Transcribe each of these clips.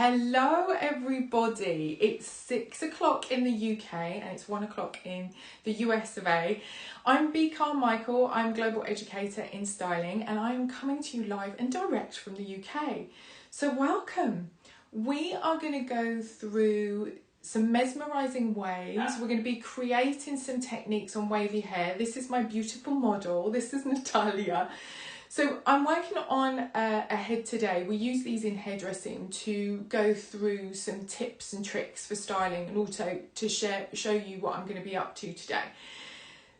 Hello everybody, it's 6 o'clock in the UK and it's 1 o'clock in the US of A. I'm Bea Carmichael, I'm Global Educator in Styling and I'm coming to you live and direct from the UK. So welcome. We are going to go through some mesmerizing waves. We're going to be creating some techniques on wavy hair. This is my beautiful model, this is Natalia. So I'm working on a head today. We use these in hairdressing to go through some tips and tricks for styling and also to show you what I'm going to be up to today.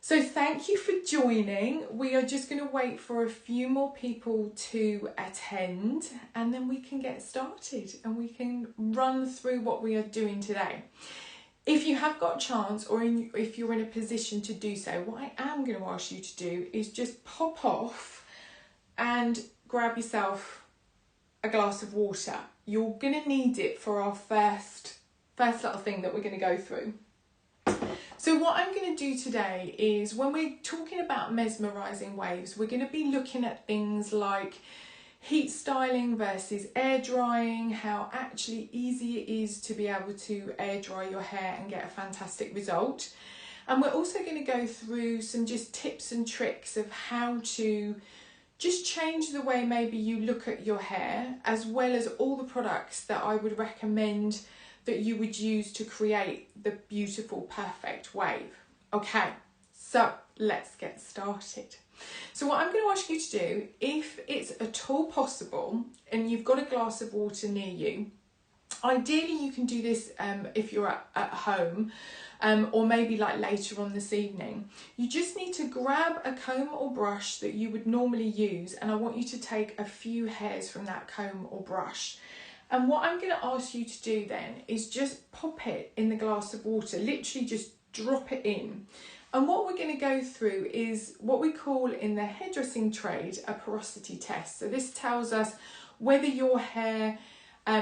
So thank you for joining. We are just going to wait for a few more people to attend and then we can get started and we can run through what we are doing today. If you have got a chance or if you're in a position to do so, what I am going to ask you to do is just pop off and grab yourself a glass of water. You're going to need it for our first little thing that we're going to go through. So what I'm going to do today is when we're talking about mesmerizing waves, we're going to be looking at things like heat styling versus air drying, how actually easy it is to be able to air dry your hair and get a fantastic result. And we're also going to go through some just tips and tricks of how to just change the way maybe you look at your hair, as well as all the products that I would recommend that you would use to create the beautiful, perfect wave. Okay, so let's get started. So what I'm going to ask you to do, if it's at all possible, and you've got a glass of water near you, ideally you can do this if you're at home, or maybe like later on this evening. You just need to grab a comb or brush that you would normally use, and I want you to take a few hairs from that comb or brush. And what I'm going to ask you to do then is just pop it in the glass of water, literally just drop it in. And what we're going to go through is what we call in the hairdressing trade a porosity test. So this tells us whether your hair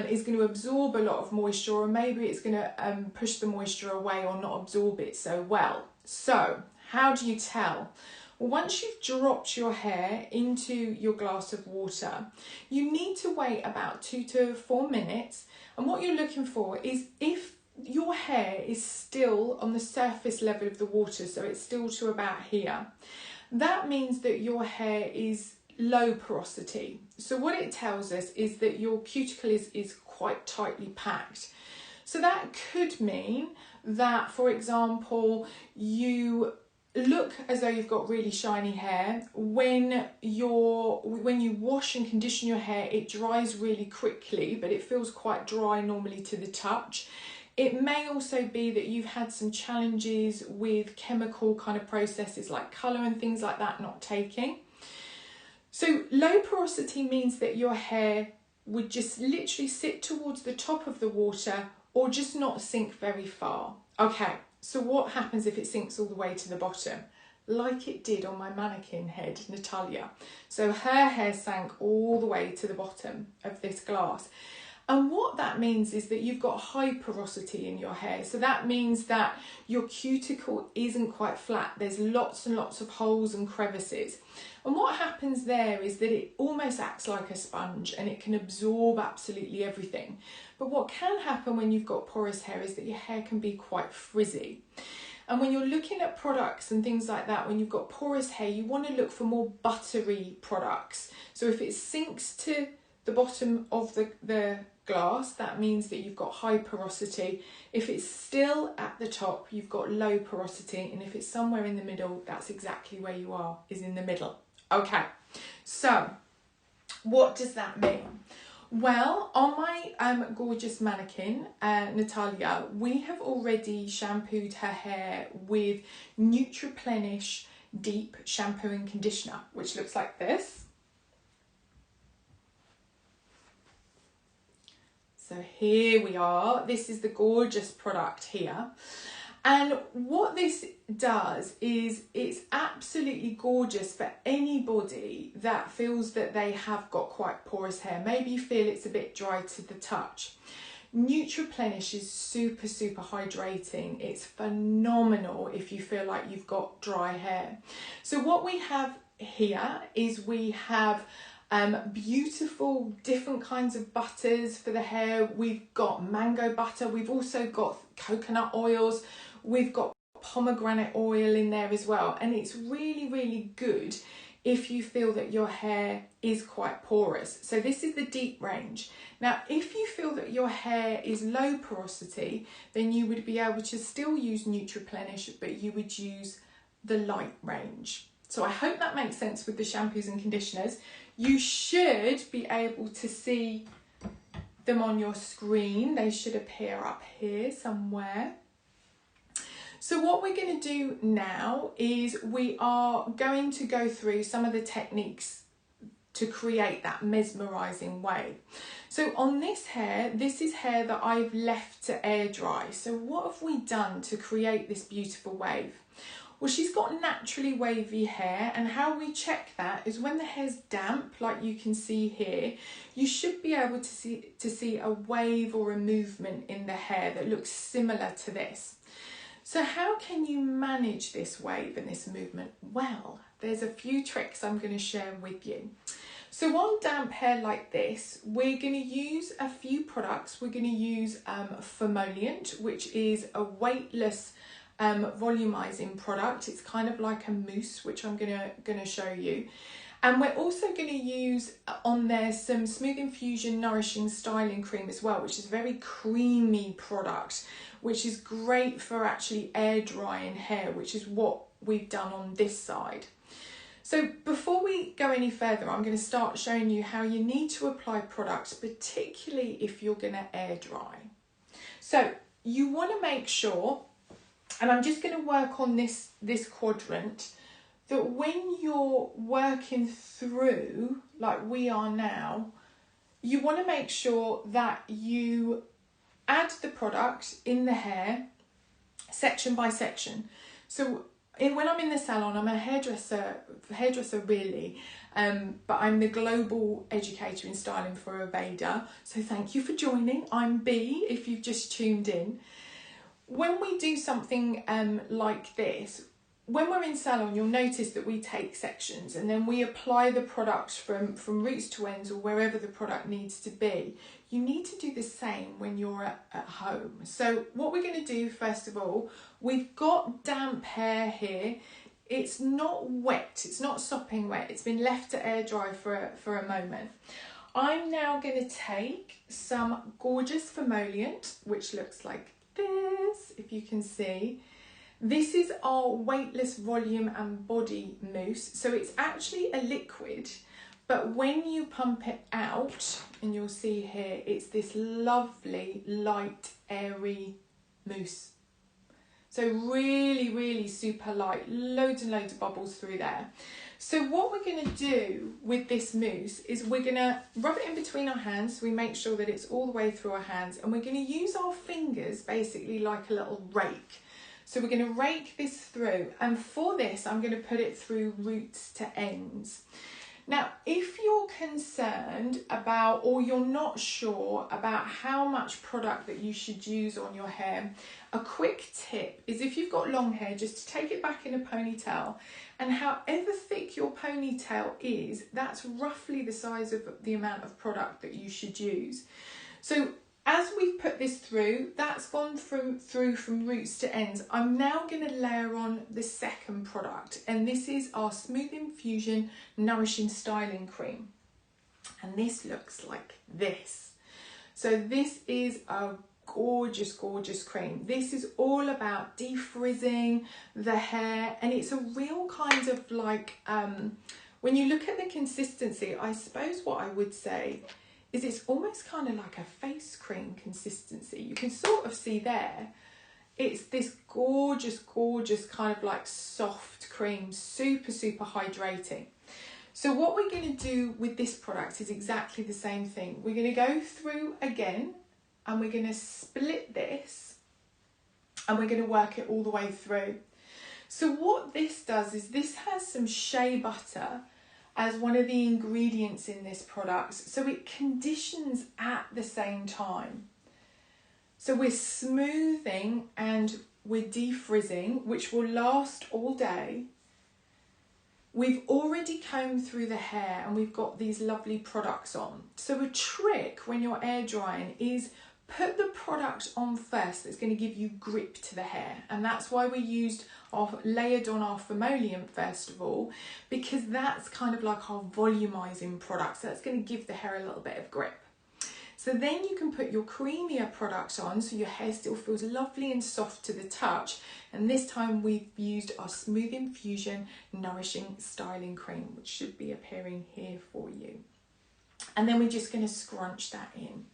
is going to absorb a lot of moisture, or maybe it's going to push the moisture away or not absorb it so well. So how do you tell? Well, once you've dropped your hair into your glass of water, you need to wait about 2 to 4 minutes. And what you're looking for is if your hair is still on the surface level of the water, so it's still to about here, that means that your hair is low porosity. So what it tells us is that your cuticle is quite tightly packed. So that could mean that, for example, you look as though you've got really shiny hair. When you wash and condition your hair, it dries really quickly, but it feels quite dry normally to the touch. It may also be that you've had some challenges with chemical kind of processes like colour and things like that not taking. So low porosity means that your hair would just literally sit towards the top of the water or just not sink very far. Okay, so what happens if it sinks all the way to the bottom? Like it did on my mannequin head, Natalia. So her hair sank all the way to the bottom of this glass. And what that means is that you've got high porosity in your hair. So that means that your cuticle isn't quite flat. There's lots and lots of holes and crevices. And what happens there is that it almost acts like a sponge and it can absorb absolutely everything. But what can happen when you've got porous hair is that your hair can be quite frizzy. And when you're looking at products and things like that, when you've got porous hair, you want to look for more buttery products. So if it sinks to the bottom of the glass, that means that you've got high porosity. If it's still at the top, you've got low porosity, and if it's somewhere in the middle, that's exactly where you are, is in the middle. Okay, so what does that mean? Well, on my gorgeous mannequin, Natalia, we have already shampooed her hair with Nutriplenish Deep Shampoo and Conditioner, which looks like this. So here we are. This is the gorgeous product here. And what this does is it's absolutely gorgeous for anybody that feels that they have got quite porous hair. Maybe you feel it's a bit dry to the touch. Nutriplenish is super, super hydrating. It's phenomenal if you feel like you've got dry hair. So what we have here is we have Beautiful different kinds of butters for the hair. We've got mango butter, we've also got coconut oils, we've got pomegranate oil in there as well, and it's really, really good if you feel that your hair is quite porous. So this is the deep range. Now, if you feel that your hair is low porosity, then you would be able to still use Nutriplenish, but you would use the light range. So I hope that makes sense with the shampoos and conditioners. You should be able to see them on your screen. They should appear up here somewhere. So what we're going to do now is we are going to go through some of the techniques to create that mesmerizing wave. So on this hair, this is hair that I've left to air dry. So what have we done to create this beautiful wave? Well, she's got naturally wavy hair, and how we check that is when the hair's damp, like you can see here, you should be able to see a wave or a movement in the hair that looks similar to this. So how can you manage this wave and this movement? Well, there's a few tricks I'm going to share with you. So on damp hair like this, we're going to use a few products. We're going to use Fomollient, which is a weightless volumizing product. It's kind of like a mousse, which I'm gonna show you. And we're also going to use on there some Smooth Infusion Nourishing styling cream as well, which is a very creamy product, which is great for actually air drying hair, which is what we've done on this side. So before we go any further, I'm going to start showing you how you need to apply products, particularly if you're going to air dry. So you want to make sure, and I'm just going to work on this quadrant, that when you're working through, like we are now, you want to make sure that you add the product in the hair section by section. So when I'm in the salon, I'm a hairdresser really, but I'm the global educator in styling for Aveda. So thank you for joining. I'm Bea, if you've just tuned in. When we do something like this, when we're in salon, you'll notice that we take sections and then we apply the product from roots to ends or wherever the product needs to be. You need to do the same when you're at home. So what we're going to do, first of all, we've got damp hair here. It's not wet, it's not sopping wet, it's been left to air dry for a moment. I'm now going to take some gorgeous Fomollient, which looks like this, if you can see. This is our weightless volume and body mousse. So it's actually a liquid, but when you pump it out, and you'll see here, it's this lovely, light, airy mousse. So really, really super light, loads and loads of bubbles through there. So what we're going to do with this mousse is we're going to rub it in between our hands, so we make sure that it's all the way through our hands, and we're going to use our fingers basically like a little rake. So we're going to rake this through, and for this I'm going to put it through roots to ends. Now, if you're concerned about, or you're not sure about how much product that you should use on your hair, a quick tip is, if you've got long hair, just to take it back in a ponytail, and however thick your ponytail is, that's roughly the size of the amount of product that you should use. So as we've put this through, that's gone through from roots to ends. I'm now going to layer on the second product, and this is our Smooth Infusion Nourishing Styling Cream. And this looks like this. So this is a gorgeous, gorgeous cream. This is all about defrizzing the hair, and it's a real kind of like, when you look at the consistency, I suppose what I would say is it's almost kind of like a face cream consistency. You can sort of see there, it's this gorgeous, gorgeous kind of like soft cream, super, super hydrating. So what we're going to do with this product is exactly the same thing. We're going to go through again, and we're going to split this, and we're going to work it all the way through. So what this does is, this has some shea butter as one of the ingredients in this product, so it conditions at the same time. So we're smoothing and we're defrizzing, which will last all day. we've already combed through the hair and we've got these lovely products on. So a trick when you're air drying is put the product on first that's going to give you grip to the hair, and that's why we layered on our emollient first of all, because that's kind of like our volumizing product, so that's going to give the hair a little bit of grip. So then you can put your creamier product on so your hair still feels lovely and soft to the touch, and this time we've used our Smooth Infusion Nourishing Styling Cream, which should be appearing here for you. And then we're just going to scrunch that in.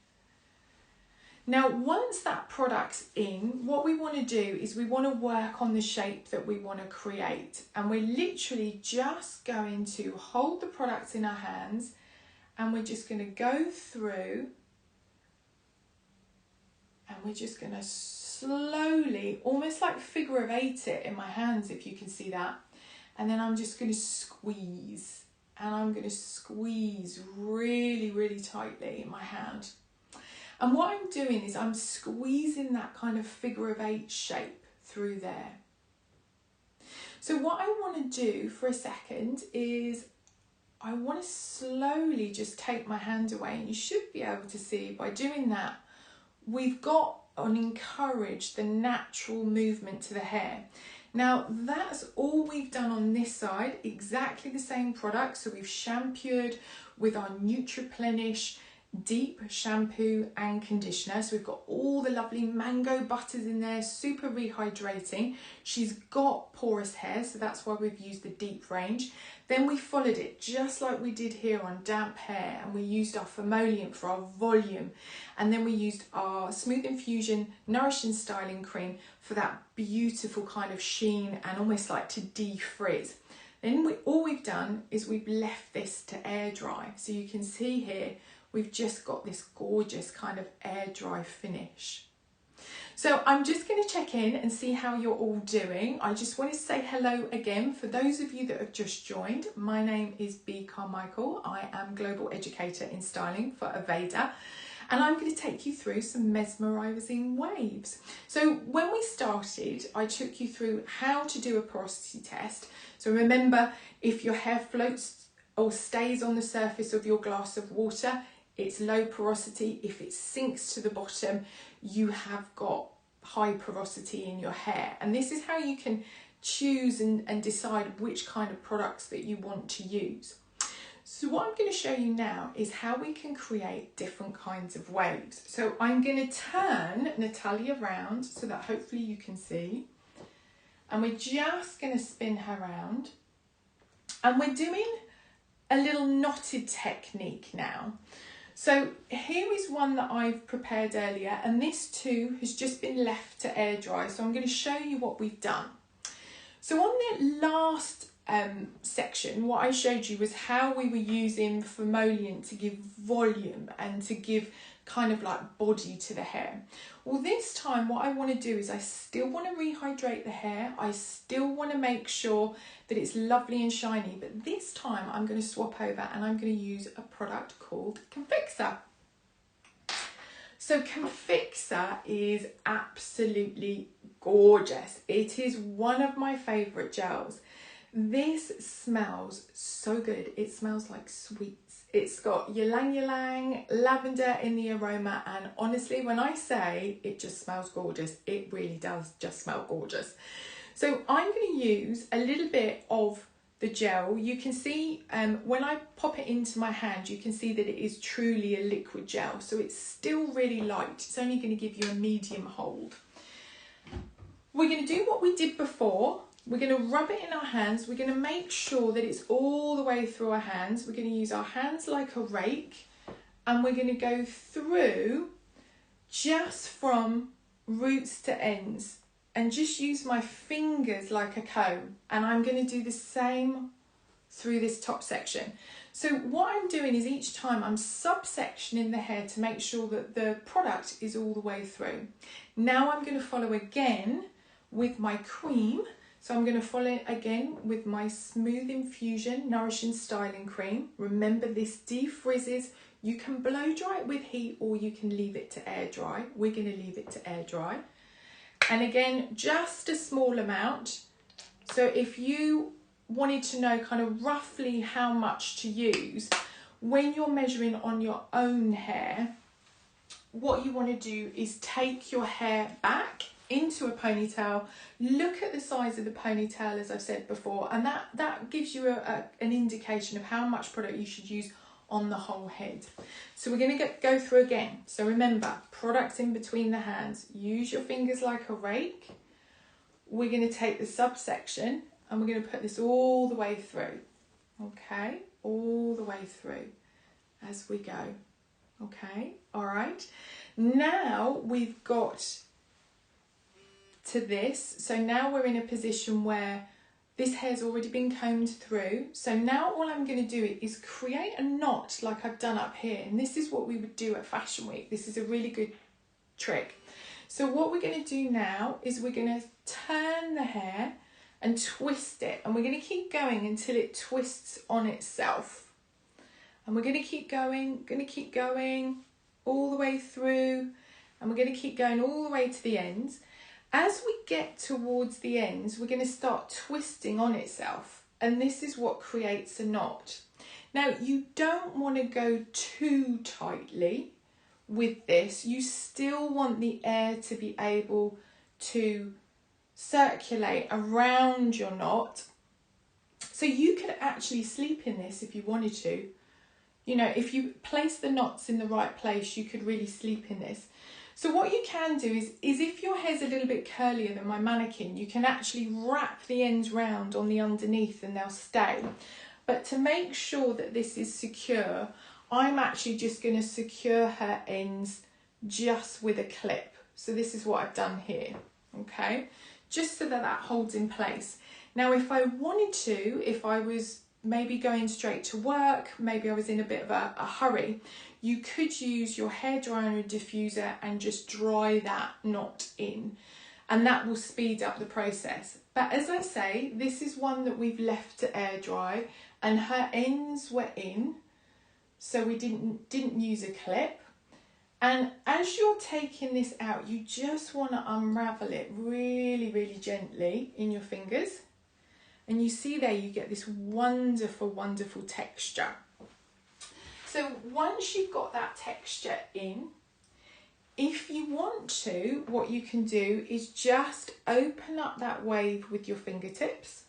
Now, once that product's in, what we want to do is we want to work on the shape that we want to create. And we're literally just going to hold the products in our hands and we're just going to go through and we're just going to slowly, almost like figure of eight it in my hands, if you can see that. And then I'm just going to squeeze, and I'm going to squeeze really, really tightly in my hand. And what I'm doing is I'm squeezing that kind of figure of eight shape through there. So what I want to do for a second is I want to slowly just take my hand away, and you should be able to see by doing that, we've got and encourage the natural movement to the hair. Now that's all we've done on this side, exactly the same product. So we've shampooed with our Nutriplenish Deep Shampoo and Conditioner. So we've got all the lovely mango butters in there, super rehydrating. She's got porous hair, so that's why we've used the deep range. Then we followed it just like we did here on damp hair, and we used our emollient for our volume. And then we used our Smooth Infusion Nourishing Styling Cream for that beautiful kind of sheen and almost like to defrizz. Then all we've done is we've left this to air dry. So you can see here, we've just got this gorgeous kind of air dry finish. So I'm just going to check in and see how you're all doing. I just want to say hello again. For those of you that have just joined, my name is Bea Carmichael. I am Global Educator in Styling for Aveda. And I'm going to take you through some mesmerizing waves. So when we started, I took you through how to do a porosity test. So remember, if your hair floats or stays on the surface of your glass of water, it's low porosity. If it sinks to the bottom, you have got high porosity in your hair. And this is how you can choose and decide which kind of products that you want to use. So what I'm going to show you now is how we can create different kinds of waves. So I'm going to turn Natalia around so that hopefully you can see. And we're just going to spin her around. And we're doing a little knotted technique now. So here is one that I've prepared earlier, and this too has just been left to air dry. So I'm going to show you what we've done. So on the last section, what I showed you was how we were using emollient to give volume and to give kind of like body to the hair. Well, this time what I want to do is I still want to rehydrate the hair. I still want to make sure that it's lovely and shiny, but this time I'm going to swap over and I'm going to use a product called Confixor. So Confixor is absolutely gorgeous. It is one of my favourite gels. This smells so good. It smells like sweets. It's got ylang ylang, lavender in the aroma, and honestly, when I say it just smells gorgeous, it really does just smell gorgeous. So I'm going to use a little bit of the gel. You can see when I pop it into my hand, you can see that it is truly a liquid gel. So it's still really light. It's only going to give you a medium hold. We're going to do what we did before. We're going to rub it in our hands. We're going to make sure that it's all the way through our hands. We're going to use our hands like a rake, and we're going to go through just from roots to ends and just use my fingers like a comb. And I'm going to do the same through this top section. So what I'm doing is each time I'm subsectioning the hair to make sure that the product is all the way through. Now I'm going to follow again with my cream. So I'm going to follow it again with my Smooth Infusion Nourishing Styling Cream. Remember, this defrizzes. You can blow dry it with heat or you can leave it to air dry. We're going to leave it to air dry. And again, just a small amount. So if you wanted to know kind of roughly how much to use, when you're measuring on your own hair, what you want to do is take your hair back into a ponytail, look at the size of the ponytail as I've said before, and that gives you an indication of how much product you should use on the whole head. So we're going to go through again. So remember, products in between the hands. Use your fingers like a rake. We're going to take the subsection and we're going to put this all the way through. Okay, all the way through as we go. Okay, all right. Now we've got to this. So now we're in a position where this hair's already been combed through. So now all I'm going to do is create a knot like I've done up here. And this is what we would do at Fashion Week. This is a really good trick. So what we're going to do now is we're going to turn the hair and twist it. And we're going to keep going until it twists on itself. And we're going to keep going all the way through. And we're going to keep going all the way to the ends. As we get towards the ends, we're going to start twisting on itself. And this is what creates a knot. Now, you don't want to go too tightly with this. You still want the air to be able to circulate around your knot. So you could actually sleep in this if you wanted to. You know, if you place the knots in the right place, you could really sleep in this. So what you can do is if your hair's a little bit curlier than my mannequin, you can actually wrap the ends round on the underneath and they'll stay. But to make sure that this is secure, I'm actually just going to secure her ends just with a clip. So this is what I've done here, okay? Just so that holds in place. Now, if I wanted to, if I was maybe going straight to work, maybe I was in a bit of a hurry, you could use your hairdryer and a diffuser and just dry that knot in, and that will speed up the process. But as I say, this is one that we've left to air dry, and her ends were in, so we didn't use a clip. And as you're taking this out, you just want to unravel it really, really gently in your fingers. And you see there, you get this wonderful, wonderful texture. So once you've got that texture in, if you want to, what you can do is just open up that wave with your fingertips.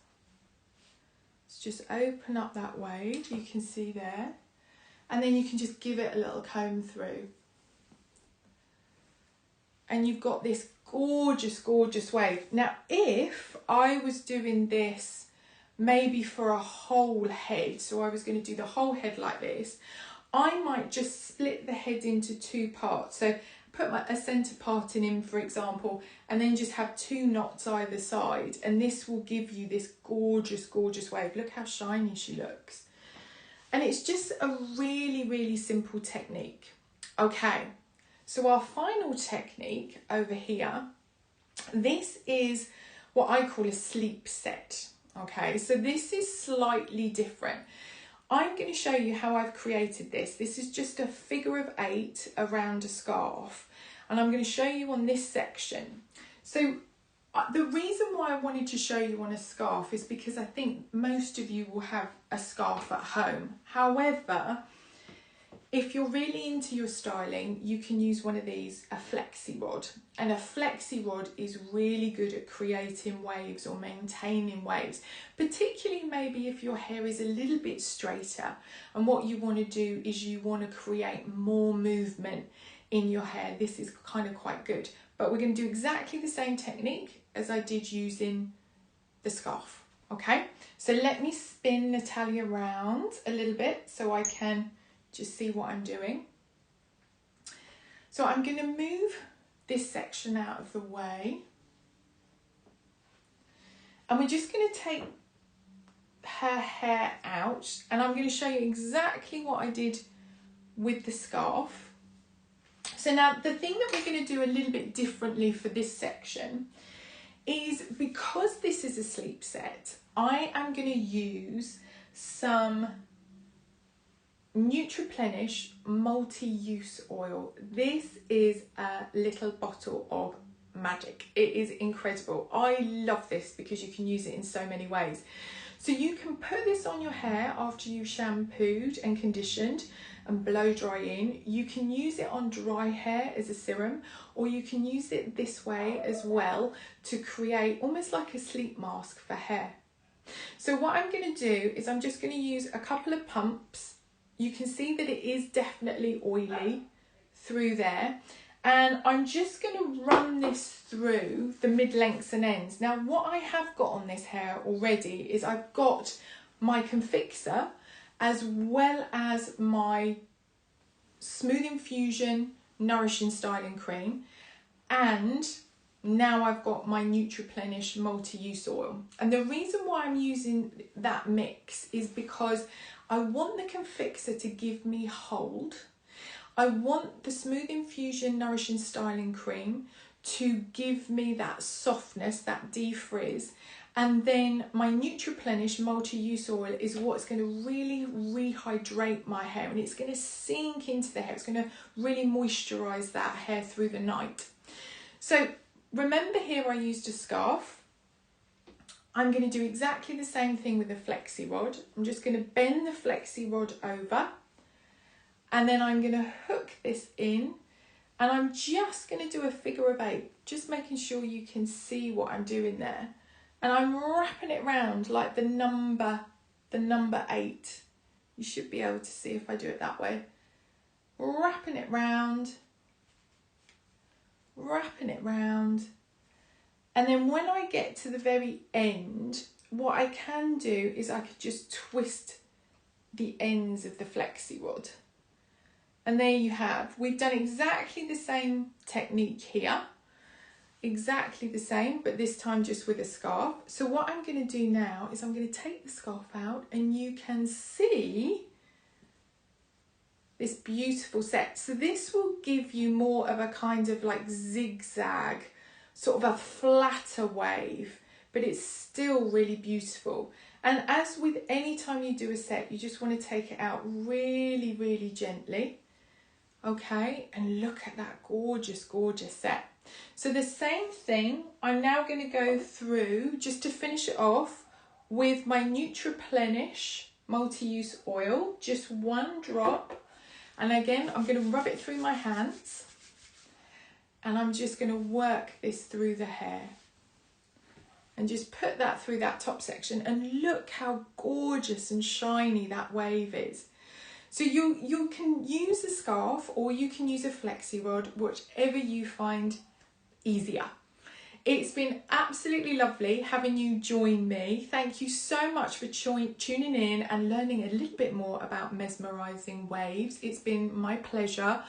Let's just open up that wave, you can see there. And then you can just give it a little comb through. And you've got this gorgeous, gorgeous wave. Now, if I was doing this maybe for a whole head, so I was going to do the whole head like this, I might just split the head into two parts. So put a centre part in, for example, and then just have two knots either side. And this will give you this gorgeous, gorgeous wave. Look how shiny she looks. And it's just a really, really simple technique. Okay, so our final technique over here, this is what I call a sleep set. Okay, so this is slightly different. I'm going to show you how I've created this. This is just a figure of 8 around a scarf, and I'm going to show you on this section. So the reason why I wanted to show you on a scarf is because I think most of you will have a scarf at home. However, if you're really into your styling, you can use one of these, a flexi rod. And a flexi rod is really good at creating waves or maintaining waves, particularly maybe if your hair is a little bit straighter. And what you want to do is you want to create more movement in your hair. This is kind of quite good. But we're going to do exactly the same technique as I did using the scarf. Okay, so let me spin Natalia around a little bit so I can just see what I'm doing. So I'm going to move this section out of the way. And we're just going to take her hair out, and I'm going to show you exactly what I did with the scarf. So now the thing that we're going to do a little bit differently for this section is, because this is a sleep set, I am going to use some Nutriplenish multi-use oil. This is a little bottle of magic. It is incredible. I love this because you can use it in so many ways. So you can put this on your hair after you've shampooed and conditioned and blow dry in. You can use it on dry hair as a serum, or you can use it this way as well to create almost like a sleep mask for hair. So what I'm going to do is I'm just going to use a couple of pumps. You can see that it is definitely oily through there. And I'm just going to run this through the mid-lengths and ends. Now, what I have got on this hair already is I've got my Confixor as well as my Smooth Infusion Nourishing Styling Cream. And now I've got my Nutriplenish multi-use oil. And the reason why I'm using that mix is because I want the Confixor to give me hold. I want the Smooth Infusion Nourishing Styling Cream to give me that softness, that defrizz. And then my Nutriplenish multi-use oil is what's going to really rehydrate my hair, and it's going to sink into the hair. It's going to really moisturize that hair through the night. So remember here I used a scarf. I'm going to do exactly the same thing with the flexi rod. I'm just going to bend the flexi rod over. And then I'm going to hook this in, and I'm just going to do a figure of 8, just making sure you can see what I'm doing there. And I'm wrapping it round like the number 8. You should be able to see if I do it that way. Wrapping it round. And then when I get to the very end, what I can do is I could just twist the ends of the flexi rod. And there you have, we've done exactly the same technique here, exactly the same, but this time just with a scarf. So what I'm going to do now is I'm going to take the scarf out, and you can see this beautiful set. So this will give you more of a kind of like zigzag, sort of a flatter wave, but it's still really beautiful. And as with any time you do a set, you just want to take it out really gently. Okay, and look at that gorgeous set. So the same thing, I'm now going to go through, just to finish it off, with my Nutriplenish multi-use oil, just 1 drop. And again, I'm going to rub it through my hands, and I'm just going to work this through the hair. And just put that through that top section, and look how gorgeous and shiny that wave is. So you can use a scarf, or you can use a flexi rod, whichever you find easier. It's been absolutely lovely having you join me. Thank you so much for tuning in and learning a little bit more about mesmerizing waves. It's been my pleasure,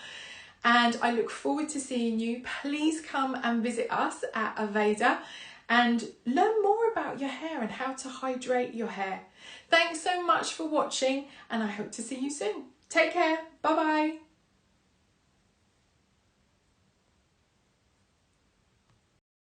and I look forward to seeing you. Please come and visit us at Aveda and learn more about your hair and how to hydrate your hair. Thanks so much for watching, and I hope to see you soon. Take care. Bye bye.